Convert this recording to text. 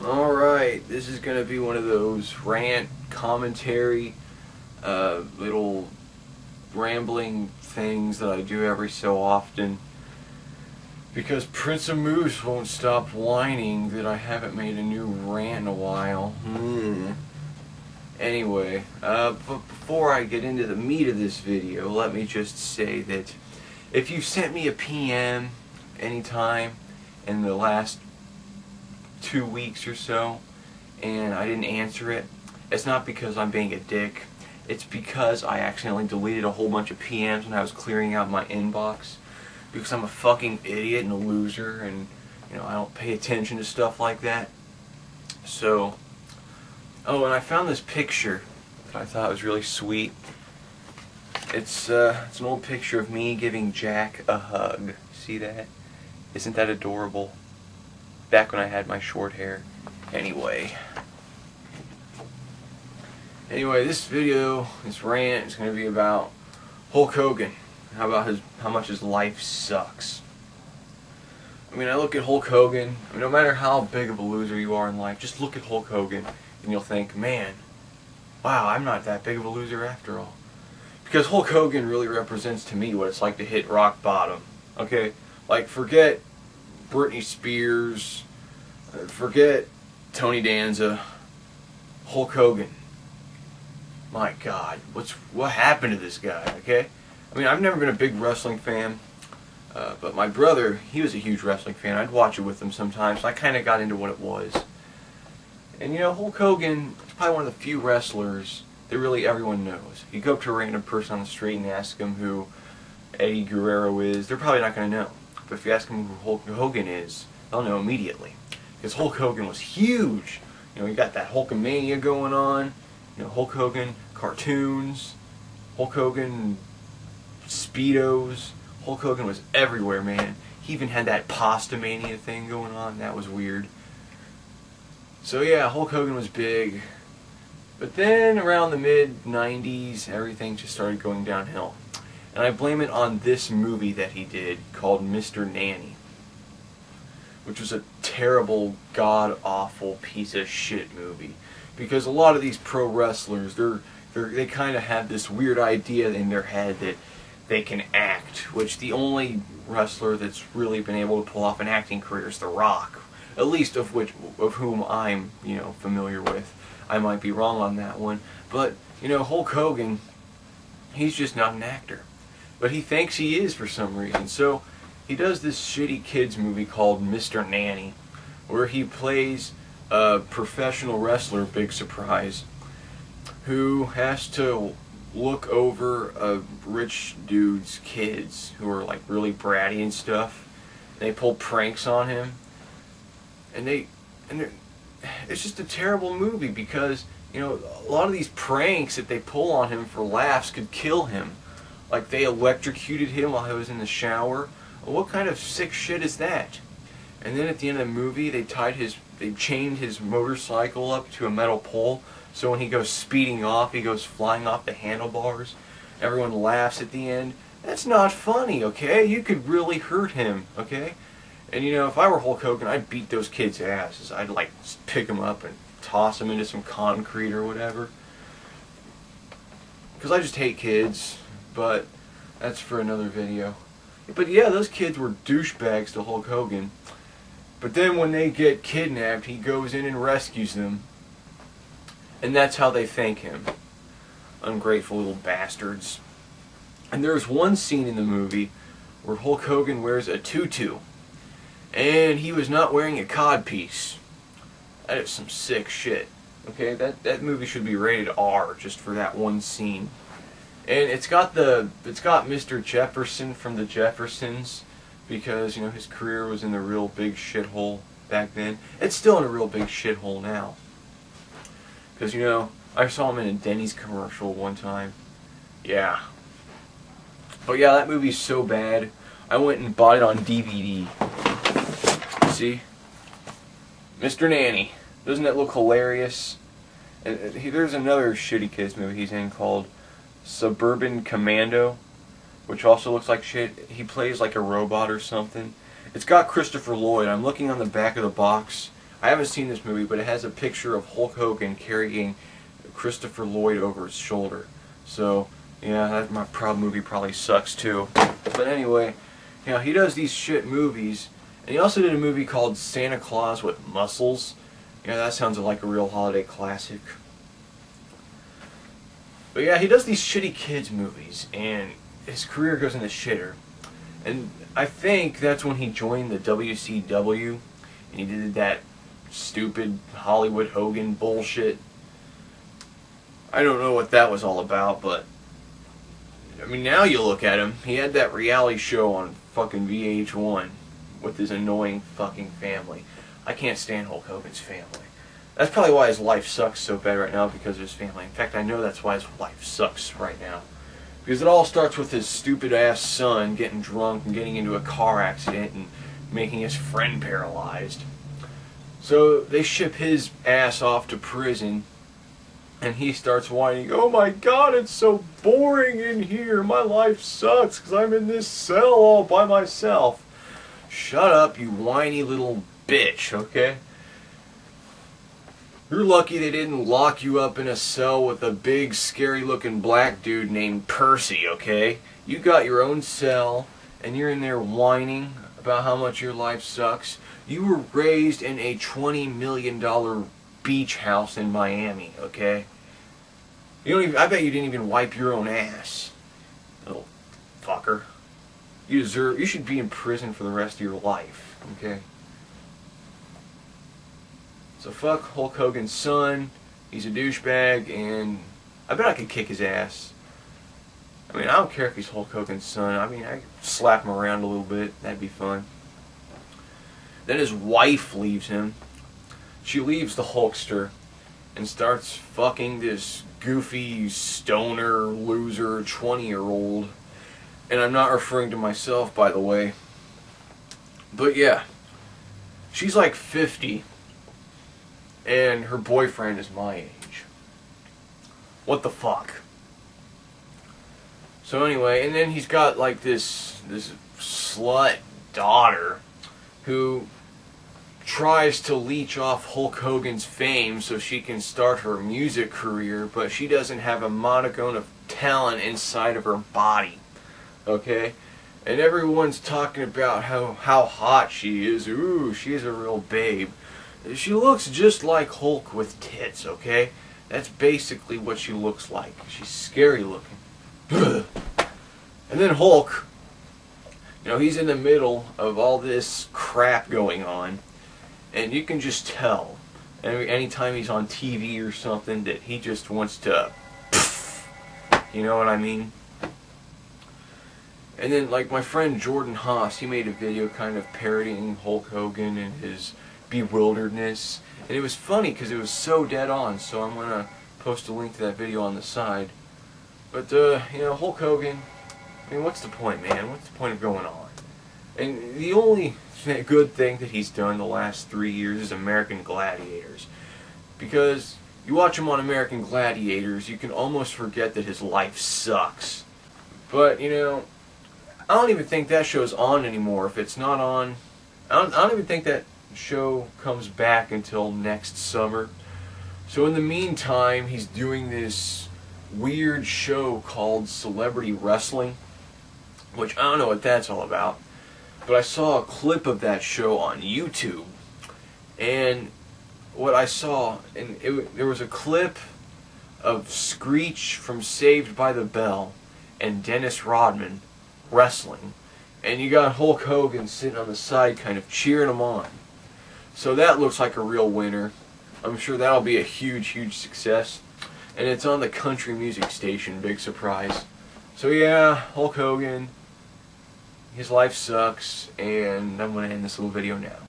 Alright, this is going to be one of those rant, commentary, little rambling things that I do every so often. Because Prince of Moose won't stop whining that I haven't made a new rant in a while. Anyway, but before I get into the meat of this video, let me just say that if you've sent me a PM anytime in the last 2 weeks or so and I didn't answer it, it's not because I'm being a dick. It's because I accidentally deleted a whole bunch of PMs when I was clearing out my inbox, because I'm a fucking idiot and a loser, and I don't pay attention to stuff like that. So, and I found this picture that I thought was really sweet. It's an old picture of me giving Jack a hug. See that? Isn't that adorable? Back when I had my short hair. Anyway, this video, this rant, is going to be about Hulk Hogan. How much his life sucks. I mean, I look at Hulk Hogan. I mean, no matter how big of a loser you are in life, just look at Hulk Hogan and you'll think, man, wow, I'm not that big of a loser after all. Because Hulk Hogan really represents to me what it's like to hit rock bottom. Okay? Like, forget Britney Spears, forget Tony Danza, Hulk Hogan. My God, what happened to this guy, okay? I mean, I've never been a big wrestling fan, but my brother, he was a huge wrestling fan. I'd watch it with him sometimes, so I kind of got into what it was. And Hulk Hogan is probably one of the few wrestlers that really everyone knows. You go up to a random person on the street and ask them who Eddie Guerrero is, they're probably not going to know. But if you ask them who Hulk Hogan is, they'll know immediately. Because Hulk Hogan was huge. You got that Hulkamania going on. Hulk Hogan cartoons, Hulk Hogan Speedos. Hulk Hogan was everywhere, man. He even had that pasta mania thing going on. That was weird. So yeah, Hulk Hogan was big. But then around the mid-90s, everything just started going downhill. And I blame it on this movie that he did called Mr. Nanny, which was a terrible, god-awful piece of shit movie. Because a lot of these pro wrestlers, they kind of have this weird idea in their head that they can act, which the only wrestler that's really been able to pull off an acting career is The Rock. At least of whom I'm, familiar with. I might be wrong on that one. But, Hulk Hogan, he's just not an actor. But he thinks he is for some reason. So he does this shitty kids movie called Mr. Nanny, where he plays a professional wrestler, big surprise, who has to look over a rich dude's kids who are like really bratty and stuff. They pull pranks on him, and it's just a terrible movie because a lot of these pranks that they pull on him for laughs could kill him. Like, they electrocuted him while he was in the shower. What kind of sick shit is that? And then at the end of the movie, they chained his motorcycle up to a metal pole, so when he goes speeding off, he goes flying off the handlebars. Everyone laughs at the end. That's not funny, okay? You could really hurt him, okay? And if I were Hulk Hogan, I'd beat those kids' asses. I'd pick them up and toss them into some concrete or whatever. Because I just hate kids, but that's for another video. But yeah, those kids were douchebags to Hulk Hogan. But then when they get kidnapped, he goes in and rescues them. And that's how they thank him. Ungrateful little bastards. And there's one scene in the movie where Hulk Hogan wears a tutu. And he was not wearing a codpiece. That is some sick shit. Okay, that movie should be rated R just for that one scene. And it's got Mr. Jefferson from the Jeffersons, because his career was in the real big shithole back then. It's still in a real big shithole now. Because I saw him in a Denny's commercial one time. Yeah. But yeah, that movie's so bad, I went and bought it on DVD. See? Mr. Nanny. Doesn't that look hilarious? And there's another shitty kids movie he's in called Suburban Commando, which also looks like shit. He plays like a robot or something. It's got Christopher Lloyd. I'm looking on the back of the box. I haven't seen this movie, but it has a picture of Hulk Hogan carrying Christopher Lloyd over his shoulder. So, yeah, that movie probably sucks too. But anyway, you know, he does these shit movies, and he also did a movie called Santa Claus with Muscles. Yeah, that sounds like a real holiday classic. But yeah, he does these shitty kids movies, and his career goes in the shitter. And I think that's when he joined the WCW, and he did that stupid Hollywood Hogan bullshit. I don't know what that was all about, but I mean, now you look at him, he had that reality show on fucking VH1 with his annoying fucking family. I can't stand Hulk Hogan's family. That's probably why his life sucks so bad right now, because of his family. In fact, I know that's why his life sucks right now. Because it all starts with his stupid ass son getting drunk and getting into a car accident and making his friend paralyzed. So they ship his ass off to prison, and he starts whining, "Oh my God, it's so boring in here. My life sucks because I'm in this cell all by myself." Shut up, you whiny little bitch, okay? You're lucky they didn't lock you up in a cell with a big, scary-looking black dude named Percy, okay? You got your own cell, and you're in there whining about how much your life sucks. You were raised in a $20 million beach house in Miami, okay? You don't even, I bet you didn't even wipe your own ass, little fucker. You should be in prison for the rest of your life, okay? So fuck Hulk Hogan's son. He's a douchebag, and I bet I could kick his ass. I mean, I don't care if he's Hulk Hogan's son. I mean, I could slap him around a little bit. That'd be fun. Then his wife leaves him. She leaves the Hulkster and starts fucking this goofy, stoner, loser, 20-year-old. And I'm not referring to myself, by the way. But yeah, she's like 50. And her boyfriend is my age. What the fuck? So anyway, and then he's got like this slut daughter who tries to leech off Hulk Hogan's fame so she can start her music career, but she doesn't have a modicum of talent inside of her body. Okay? And everyone's talking about how hot she is. Ooh, she's a real babe. She looks just like Hulk with tits, okay? That's basically what she looks like. She's scary looking. And then Hulk, you know, he's in the middle of all this crap going on, and you can just tell, anytime he's on TV or something, that he just wants to, you know what I mean? And then, like, my friend Jordan Haas, he made a video kind of parodying Hulk Hogan and his bewilderedness, and it was funny because it was so dead on, so I'm gonna post a link to that video on the side. But you know, Hulk Hogan, I mean, what's the point, man? What's the point of going on? And the only good thing that he's done the last 3 years is American Gladiators, because you watch him on American Gladiators, you can almost forget that his life sucks. But you know, I don't even think that show's on anymore. If it's not on, I don't even think that show comes back until next summer. So in the meantime, he's doing this weird show called Celebrity Wrestling, which I don't know what that's all about, but I saw a clip of that show on YouTube, and what I saw, and there was a clip of Screech from Saved by the Bell and Dennis Rodman wrestling, and you got Hulk Hogan sitting on the side kind of cheering him on. So that looks like a real winner. I'm sure that'll be a huge, huge success. And it's on the country music station, big surprise. So yeah, Hulk Hogan, his life sucks, and I'm going to end this little video now.